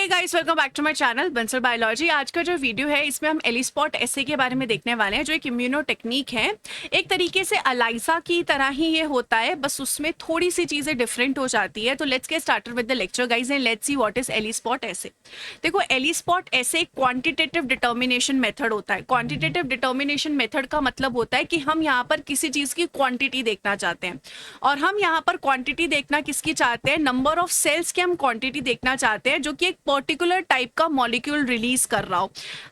Hey guys, welcome back to my channel Bansal biology. आज का जो वीडियो है इसमें हम एलिस्पॉट एसे के बारे में देखने वाले हैं, जो एक इम्यूनो टेक्निक है। एक तरीके से अलाइजा की तरह ही ये होता है, बस उसमें थोड़ी सी चीज़ें डिफरेंट हो जाती है। तो let's get started with the lecture guys and let's see what is ELISpot assay. देखो, ELISpot assay quantitative determination method होता है। क्वांटिटेटिव डिटर्मिनेशन मेथड का मतलब होता है कि हम यहाँ पर किसी चीज़ की क्वांटिटी देखना चाहते हैं, और हम यहाँ पर क्वांटिटी देखना किसकी चाहते हैं, नंबर ऑफ सेल्स की हम क्वांटिटी देखना चाहते हैं जो कि एक पर्टिकुलर टाइप का मॉलिक्यूल रिलीज कर रहा हो।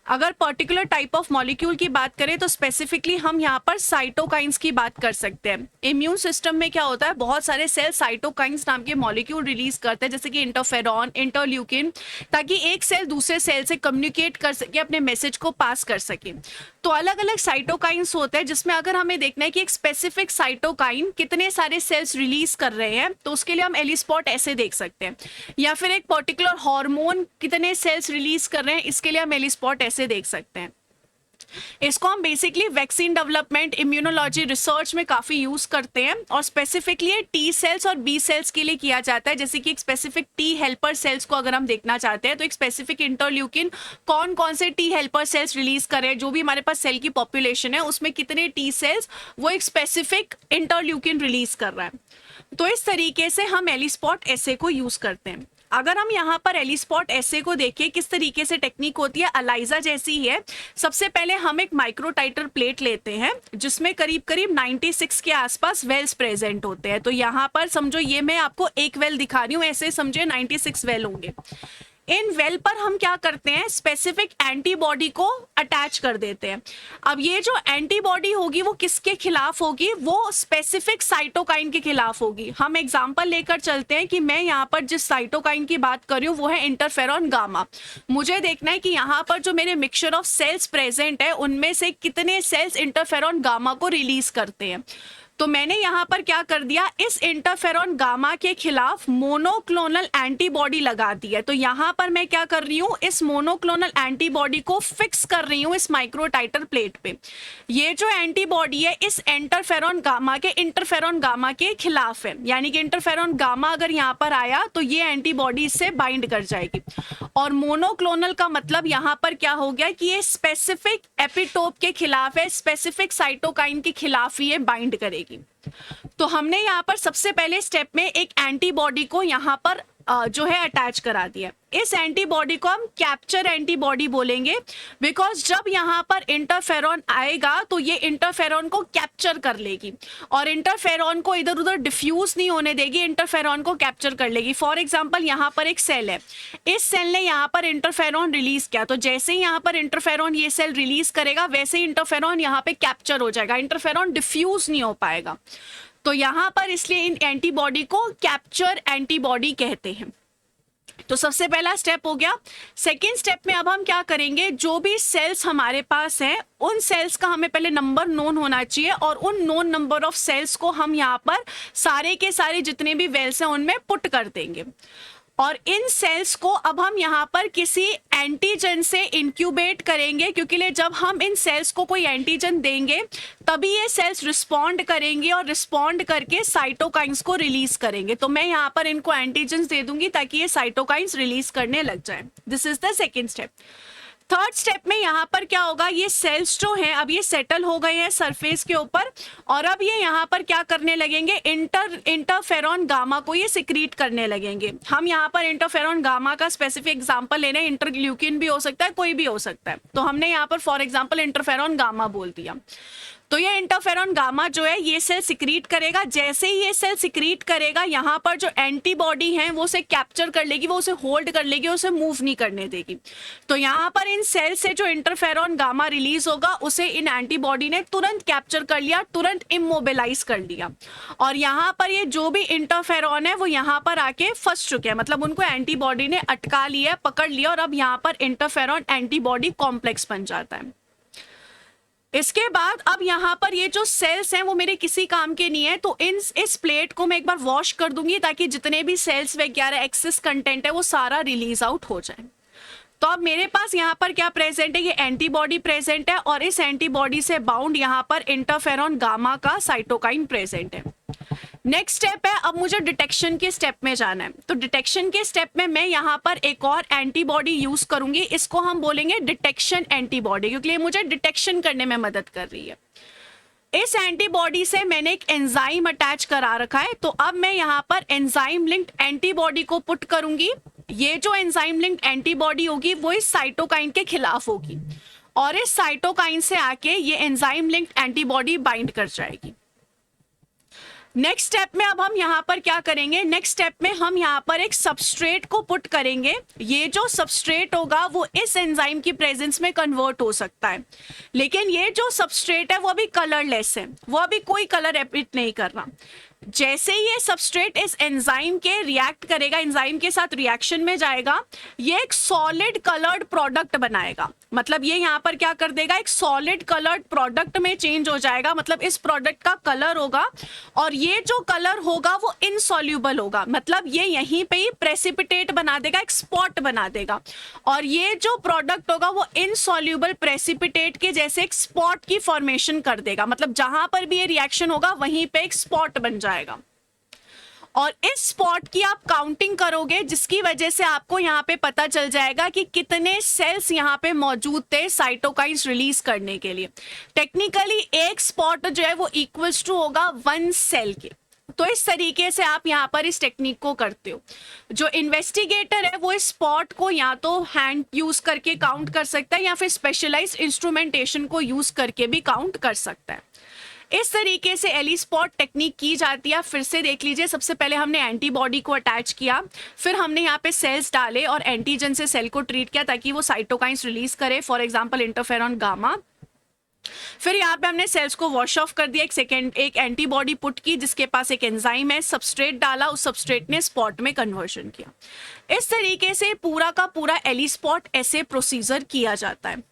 अगर पर्टिकुलर टाइप ऑफ मॉलिक्यूल की बात करें तो स्पेसिफिकली हम यहाँ पर साइटोकाइंस की बात कर सकते हैं। इम्यून सिस्टम में क्या होता है, बहुत सारे सेल साइटोकाइंस नाम के मॉलिक्यूल रिलीज करते हैं, जैसे कि इंटरफेरॉन, इंटरल्यूकिन, ताकि एक सेल दूसरे सेल से कम्युनिकेट कर सके, अपने मैसेज को पास कर सके। तो अलग अलग साइटोकाइंस होते हैं, जिसमें अगर हमें देखना है कि एक स्पेसिफिक साइटोकाइन कितने सारे सेल्स रिलीज कर रहे हैं, तो उसके लिए हम एलिस्पॉट ऐसे देख सकते हैं। या फिर एक पर्टिकुलर हार्मोन कितने सेल्स रिलीज कर रहे हैं, इसके लिए हम एलिस्पॉट ऐसे देख सकते हैं। इसको हम basically vaccine development, immunology research में काफ़ी यूज़ करते हैं, और स्पेसिफिकली टी सेल्स और बी सेल्स के लिए किया जाता है। जैसे कि एक स्पेसिफिक टी हेल्पर सेल्स को अगर हम देखना चाहते हैं, तो एक स्पेसिफिक इंटरल्यूकिन कौन कौन से टी हेल्पर सेल्स रिलीज करें, जो भी हमारे पास सेल की पॉपुलेशन है उसमें कितने टी सेल्स वो एक स्पेसिफिक इंटरल्यूकिन रिलीज कर रहा है। तो इस तरीके से हम एलिस्पॉट एसे को यूज़ करते हैं। अगर हम यहाँ पर एलिस्पॉट एसे को देखें किस तरीके से टेक्निक होती है, अलाइजा जैसी ही है। सबसे पहले हम एक माइक्रोटाइटर प्लेट लेते हैं जिसमें करीब करीब 96 के आसपास वेल्स प्रेजेंट होते हैं। तो यहाँ पर समझो, ये मैं आपको एक वेल दिखा रही हूँ, ऐसे समझे 96 वेल होंगे। इन वेल पर हम क्या करते हैं, स्पेसिफिक एंटीबॉडी को अटैच कर देते हैं। अब ये जो एंटीबॉडी होगी वो किसके खिलाफ होगी, वो स्पेसिफिक साइटोकाइन के खिलाफ होगी। हम एग्जांपल लेकर चलते हैं कि मैं यहाँ पर जिस साइटोकाइन की बात कर रही हूँ वो है इंटरफेरॉन गामा। मुझे देखना है कि यहाँ पर जो मेरे मिक्सचर ऑफ सेल्स प्रेजेंट है उनमें से कितने सेल्स इंटरफेरॉन गामा को रिलीज करते हैं। तो मैंने यहाँ पर क्या कर दिया, इस इंटरफेरॉन गामा के खिलाफ मोनोक्लोनल एंटीबॉडी लगा दी है। तो यहाँ पर मैं क्या कर रही हूँ, इस मोनोक्लोनल एंटीबॉडी को फिक्स कर रही हूँ इस माइक्रोटाइटर प्लेट पे। ये जो एंटीबॉडी है इस इंटरफेरॉन गामा के खिलाफ है, यानी कि इंटरफेरॉन गामा अगर यहाँ पर आया तो ये एंटीबॉडी इससे बाइंड कर जाएगी। और मोनोक्लोनल का मतलब यहाँ पर क्या हो गया कि ये स्पेसिफिक एपिटोप के खिलाफ है, स्पेसिफिक साइटोकाइन के खिलाफ ही ये बाइंड करेगी। तो हमने यहाँ पर सबसे पहले स्टेप में एक एंटीबॉडी को यहाँ पर जो है अटैच करा दिया। इस एंटीबॉडी को हम कैप्चर एंटीबॉडी बोलेंगे, बिकॉज जब यहाँ पर इंटरफेरॉन आएगा तो ये इंटरफेरॉन को कैप्चर कर लेगी और इंटरफेरॉन को इधर उधर डिफ्यूज नहीं होने देगी, इंटरफेरॉन को कैप्चर कर लेगी। फॉर एग्जांपल, यहाँ पर एक सेल है, इस सेल ने यहाँ पर इंटरफेरॉन रिलीज किया, तो जैसे ही यहाँ पर इंटरफेरॉन ये सेल रिलीज करेगा वैसे ही इंटरफेरॉन यहाँ पे कैप्चर हो जाएगा, इंटरफेरॉन डिफ्यूज नहीं हो पाएगा। तो यहाँ पर इसलिए इन एंटीबॉडी को कैप्चर एंटीबॉडी कहते हैं। तो सबसे पहला स्टेप हो गया। सेकेंड स्टेप में अब हम क्या करेंगे, जो भी सेल्स हमारे पास हैं उन सेल्स का हमें पहले नंबर नोन होना चाहिए, और उन नोन नंबर ऑफ सेल्स को हम यहाँ पर सारे के सारे जितने भी वेल्स हैं उनमें पुट कर देंगे। और इन सेल्स को अब हम यहाँ पर किसी एंटीजन से इंक्यूबेट करेंगे, क्योंकि जब हम इन सेल्स को कोई एंटीजन देंगे तभी ये सेल्स रिस्पॉन्ड करेंगे, और रिस्पॉन्ड करके साइटोकाइंस को रिलीज करेंगे। तो मैं यहाँ पर इनको एंटीजन्स दे दूंगी ताकि ये साइटोकाइंस रिलीज करने लग जाए। This is the second step. Third step में यहाँ पर क्या होगा, ये सेल्स जो हैं अब ये सेटल हो गए हैं सरफेस के ऊपर, और अब ये यहाँ पर क्या करने लगेंगे, इंटरफेरॉन गामा को ये सिक्रीट करने लगेंगे। हम यहाँ पर इंटरफेरॉन गामा का स्पेसिफिक एग्जांपल ले रहे हैं, इंटरल्यूकिन भी हो सकता है, कोई भी हो सकता है। तो हमने यहाँ पर फॉर एग्जांपल इंटरफेरॉन गामा बोल दिया। तो ये इंटरफेरॉन गामा जो है ये सेल सिक्रीट करेगा। जैसे ही ये सेल सिक्रीट करेगा, यहाँ पर जो एंटीबॉडी है वो उसे कैप्चर कर लेगी, वो उसे होल्ड कर लेगी, उसे मूव नहीं करने देगी। तो यहाँ पर इन सेल से जो इंटरफेरॉन गामा रिलीज होगा उसे इन एंटीबॉडी ने तुरंत कैप्चर कर लिया, तुरंत इमोबिलाइज कर लिया, और यहाँ पर ये जो भी इंटरफेरॉन है वो यहाँ पर आके फंस चुके हैं, मतलब उनको एंटीबॉडी ने अटका लिया, पकड़ लिया, और अब यहाँ पर इंटरफेरॉन एंटीबॉडी कॉम्प्लेक्स बन जाता है। इसके बाद अब यहाँ पर ये जो सेल्स हैं वो मेरे किसी काम के नहीं है, तो इस प्लेट को मैं एक बार वॉश कर दूंगी ताकि जितने भी सेल्स वगैरह एक्सेस कंटेंट है वो सारा रिलीज आउट हो जाए। तो अब मेरे पास यहाँ पर क्या प्रेजेंट है, ये एंटीबॉडी प्रेजेंट है, और इस एंटीबॉडी से बाउंड यहाँ पर इंटरफेरॉन गामा का साइटोकाइन प्रेजेंट है। नेक्स्ट स्टेप है, अब मुझे डिटेक्शन के स्टेप में जाना है। तो डिटेक्शन के स्टेप में मैं यहाँ पर एक और एंटीबॉडी यूज करूंगी, इसको हम बोलेंगे डिटेक्शन एंटीबॉडी, क्योंकि ये मुझे डिटेक्शन करने में मदद कर रही है। इस एंटीबॉडी से मैंने एक एंजाइम अटैच करा रखा है, तो अब मैं यहाँ पर एंजाइम लिंक्ड एंटीबॉडी को पुट करूंगी। ये जो एंजाइम लिंक्ड एंटीबॉडी होगी वो इस साइटोकाइन के खिलाफ होगी, और इस साइटोकाइन से आके ये एंजाइम लिंक्ड एंटीबॉडी बाइंड कर जाएगी। नेक्स्ट स्टेप में अब हम यहाँ पर क्या करेंगे, नेक्स्ट स्टेप में हम यहाँ पर एक सबस्ट्रेट को पुट करेंगे। ये जो सबस्ट्रेट होगा वो इस एंजाइम की प्रेजेंस में कन्वर्ट हो सकता है, लेकिन ये जो सबस्ट्रेट है वो अभी कलरलेस है, वो अभी कोई कलर एमिट नहीं कर रहा। जैसे ये सबस्ट्रेट इस एंजाइम के रिएक्ट करेगा, एंजाइम के साथ रिएक्शन में जाएगा, ये एक सॉलिड कलर्ड प्रोडक्ट बनाएगा। मतलब ये यहाँ पर क्या कर देगा, एक सॉलिड कलर्ड प्रोडक्ट में चेंज हो जाएगा। मतलब इस प्रोडक्ट का कलर होगा, और ये जो कलर होगा वो इनसॉल्यूबल होगा। मतलब ये यहीं पे ही प्रेसिपिटेट बना देगा, एक स्पॉट बना देगा, और ये जो प्रोडक्ट होगा वो इनसॉल्यूबल प्रेसिपिटेट के जैसे एक स्पॉट की फॉर्मेशन कर देगा। मतलब जहां पर भी ये रिएक्शन होगा वहीं पे एक स्पॉट बन जाएगा, और इस स्पॉट की आप काउंटिंग करोगे, जिसकी वजह से आपको यहाँ पे पता चल जाएगा कि कितने सेल्स यहाँ पे मौजूद थे साइटोकाइन्स रिलीज करने के लिए। टेक्निकली एक स्पॉट जो है वो इक्वल्स टू होगा 1 सेल के। तो इस तरीके से आप यहाँ पर इस टेक्निक को करते हो। जो इन्वेस्टिगेटर है वो इस स्पॉट को या तो हैंड यूज करके काउंट कर सकता है, या फिर स्पेशलाइज्ड इंस्ट्रूमेंटेशन को यूज करके भी काउंट कर सकता है। इस तरीके से एलीस्पॉट टेक्निक की जाती है। फिर से देख लीजिए, सबसे पहले हमने एंटीबॉडी को अटैच किया, फिर हमने यहाँ पे सेल्स डाले और एंटीजन से सेल को ट्रीट किया ताकि वो साइटोकाइन्स रिलीज करे, फॉर एग्जांपल इंटरफेरॉन गामा। फिर यहाँ पे हमने सेल्स को वॉश ऑफ कर दिया, एक एंटीबॉडी पुट की जिसके पास एक एंजाइम है, सबस्ट्रेट डाला, उस सबस्ट्रेट ने स्पॉट में कन्वर्जन किया। इस तरीके से पूरा का पूरा एलीस्पॉट ऐसे प्रोसीजर किया जाता है।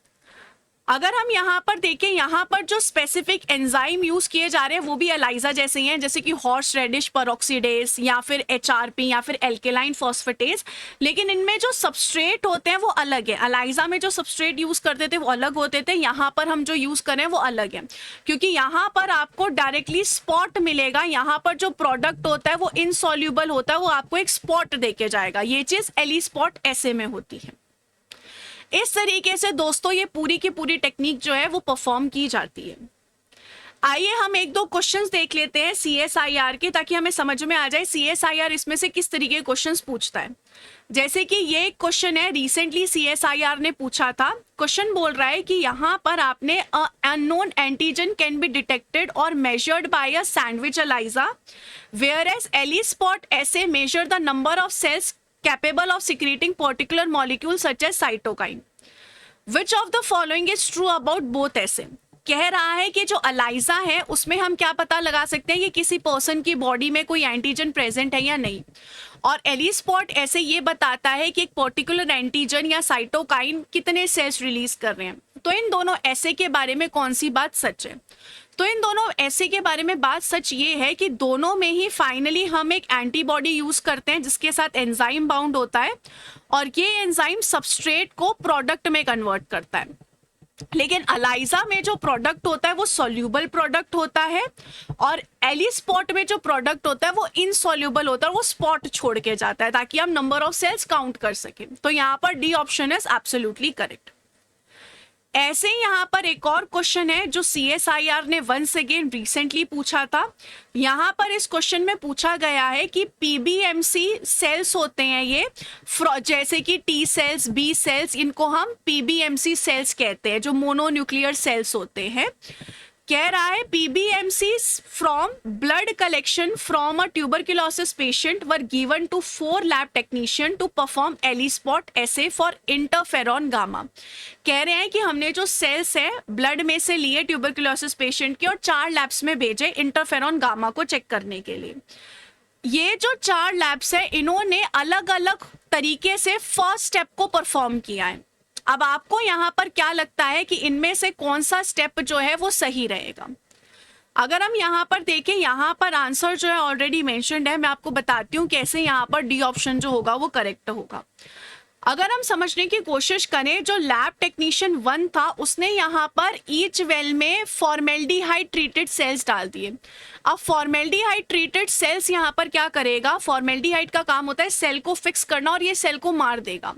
अगर हम यहाँ पर देखें, यहाँ पर जो स्पेसिफिक एंजाइम यूज किए जा रहे हैं वो भी एलाइजा जैसे ही हैं, जैसे कि हॉर्स रेडिश पेरोक्सीडेज या फिर एचआरपी या फिर एल्केलाइन फॉस्फेटेज, लेकिन इनमें जो सबस्ट्रेट होते हैं वो अलग है। एलाइजा में जो सबस्ट्रेट यूज करते थे वो अलग होते थे, यहाँ पर हम जो यूज कर रहे हैं वो अलग है, क्योंकि यहाँ पर आपको डायरेक्टली स्पॉट मिलेगा। यहाँ पर जो प्रोडक्ट होता है वो इनसॉल्यूबल होता है, वो आपको एक स्पॉट देके जाएगा। ये चीज एलीस्पॉट ऐसे में होती है। इस तरीके से दोस्तों ये पूरी की पूरी टेक्निक जो है वो परफॉर्म की जाती है। आइए हम एक दो क्वेश्चंस देख लेते हैं CSIR के, ताकि हमें समझ में आ जाए CSIR इसमें से किस तरीके के क्वेश्चंस पूछता है। जैसे कि ये एक क्वेश्चन है, रिसेंटली CSIR ने पूछा था। क्वेश्चन बोल रहा है कि यहाँ पर आपने unknown antigen can be detected और measured by a sandwich ELISA, whereas ELISpot assay measure the number of cells capable of secreting particular molecule such as cytokine. Which of the following is true about both ऐसे? कह रहा है कि जो ELISA है उसमें हम क्या पता लगा सकते हैं कि किसी पर्सन की बॉडी में कोई एंटीजन प्रेजेंट है या नहीं, और एलीस्पॉट ऐसे ये बताता है कि एक पर्टिकुलर एंटीजन या साइटोकाइन कितने सेल्स रिलीज कर रहे हैं। तो इन दोनों ऐसे के बारे में कौन सी बात सच है? तो इन दोनों ऐसे के बारे में बात सच ये है कि दोनों में ही फाइनली हम एक एंटीबॉडी यूज करते हैं जिसके साथ एंजाइम बाउंड होता है, और ये एंजाइम सबस्ट्रेट को प्रोडक्ट में कन्वर्ट करता है। लेकिन एलाइजा में जो प्रोडक्ट होता है वो सॉल्यूबल प्रोडक्ट होता है, और एलीस्पॉट में जो प्रोडक्ट होता है वो इनसॉल्यूबल होता है, वो स्पॉट छोड़ के जाता है ताकि हम नंबर ऑफ सेल्स काउंट कर सकें। तो यहाँ पर D option is absolutely correct. ऐसे ही यहाँ पर एक और क्वेश्चन है जो CSIR ने वंस अगेन रिसेंटली पूछा था। यहाँ पर इस क्वेश्चन में पूछा गया है कि PBMC सेल्स होते हैं ये, जैसे कि T सेल्स, B सेल्स, इनको हम PBMC सेल्स कहते हैं, जो मोनोन्यूक्लियर सेल्स होते हैं। कह रहा है PBMC from blood collection from a tuberculosis patient were given to 4 lab technician to perform ELISpot assay for interferon gamma. कह रहे हैं कि हमने जो सेल्स है ब्लड में से लिए ट्यूबरक्लोसिस पेशेंट के और 4 लैब्स में भेजे इंटरफेरॉन गामा को चेक करने के लिए। ये जो 4 लैब्स है इन्होंने अलग अलग तरीके से फर्स्ट स्टेप को परफॉर्म किया है। अब आपको यहाँ पर क्या लगता है कि इनमें से कौन सा स्टेप जो है वो सही रहेगा? अगर हम यहाँ पर देखें, यहाँ पर आंसर जो है ऑलरेडी मेंशन्ड है, मैं आपको बताती हूँ कैसे यहाँ पर डी ऑप्शन जो होगा वो करेक्ट होगा। अगर हम समझने की कोशिश करें, जो लैब टेक्नीशियन 1 था उसने यहाँ पर ईच वेल में फॉर्मेल्डिहाइड ट्रीटेड सेल्स डाल दिए। अब फॉर्मेल्डिहाइड ट्रीटेड सेल्स यहाँ पर क्या करेगा, फॉर्मेल्डिहाइड का काम होता है सेल को फिक्स करना और ये सेल को मार देगा।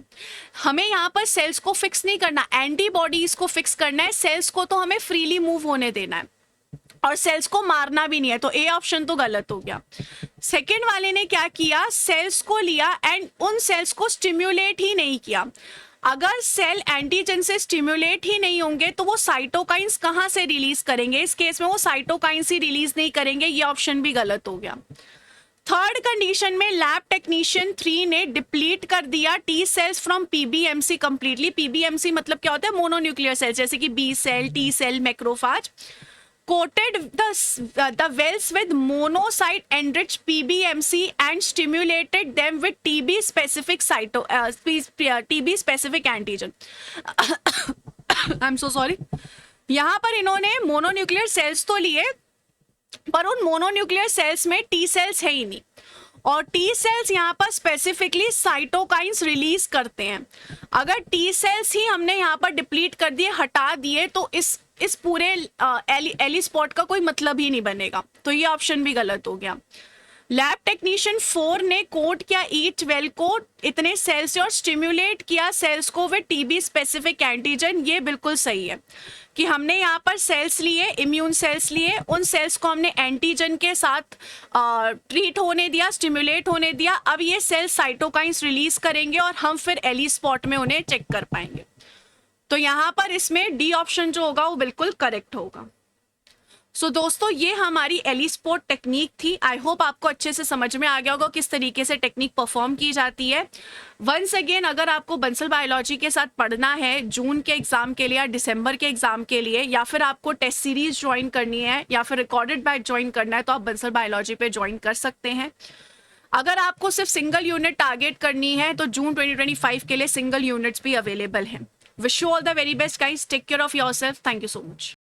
हमें यहाँ पर सेल्स को फिक्स नहीं करना, एंटीबॉडीज को फिक्स करना है, सेल्स को तो हमें फ्रीली मूव होने देना है और सेल्स को मारना भी नहीं है। तो ए ऑप्शन तो गलत हो गया। सेकेंड वाले ने क्या किया, सेल्स को लिया एंड उन सेल्स को स्टिम्युलेट ही नहीं किया। अगर सेल एंटीजन से स्टिम्युलेट ही नहीं होंगे तो वो साइटोकाइंस कहाँ से रिलीज करेंगे, इस केस में वो साइटोकाइंस ही रिलीज नहीं करेंगे, ये ऑप्शन भी गलत हो गया। थर्ड कंडीशन में लैब टेक्नीशियन 3 ने डिप्लीट कर दिया T cells from PBMC completely. PBMC मतलब क्या होता है, मोनोन्यूक्लियर सेल, जैसे कि B cell, T cell, macrophage. coated the wells with monocyte enriched PBMC and stimulated them with TB specific TB specific antigen. I'm so sorry. यहाँ पर इन्होंने mononuclear sales तो लिए पर उन मोनोन्यूक्लियर सेल्स में टी सेल्स है ही नहीं और टी सेल्स यहाँ पर स्पेसिफिकली साइटोकाइंस रिलीज करते हैं। अगर टी सेल्स ही हमने यहाँ पर डिप्लीट कर दिए, हटा दिए, तो इस पूरे एली स्पॉट का कोई मतलब ही नहीं बनेगा। तो ये ऑप्शन भी गलत हो गया। लैब टेक्नीशियन 4 ने कोट किया ईच वेल को इतने सेल्स से और स्टिम्युलेट किया सेल्स को विद टीबी स्पेसिफिक एंटीजन। ये बिल्कुल सही है कि हमने यहाँ पर सेल्स लिए, इम्यून सेल्स लिए, उन सेल्स को हमने एंटीजन के साथ ट्रीट होने दिया, स्टिम्युलेट होने दिया। अब ये सेल्स साइटोकाइंस रिलीज करेंगे और हम फिर एली स्पॉट में उन्हें चेक कर पाएंगे। तो यहाँ पर इसमें डी ऑप्शन जो होगा वो बिल्कुल करेक्ट होगा। सो दोस्तों, ये हमारी एली स्पॉट टेक्निक थी। आई होप आपको अच्छे से समझ में आ गया होगा किस तरीके से टेक्निक परफॉर्म की जाती है। वंस अगेन, अगर आपको बंसल बायोलॉजी के साथ पढ़ना है जून के एग्जाम के लिए या दिसंबर के एग्जाम के लिए, या फिर आपको टेस्ट सीरीज ज्वाइन करनी है या फिर रिकॉर्डेड बैच ज्वाइन करना है, तो आप बंसल बायोलॉजी पे ज्वाइन कर सकते हैं। अगर आपको सिर्फ सिंगल यूनिट टारगेट करनी है तो जून 2025 के लिए सिंगल यूनिट्स भी अवेलेबल हैं। Wish you all the very best guys, take care of yourself, thank you so much.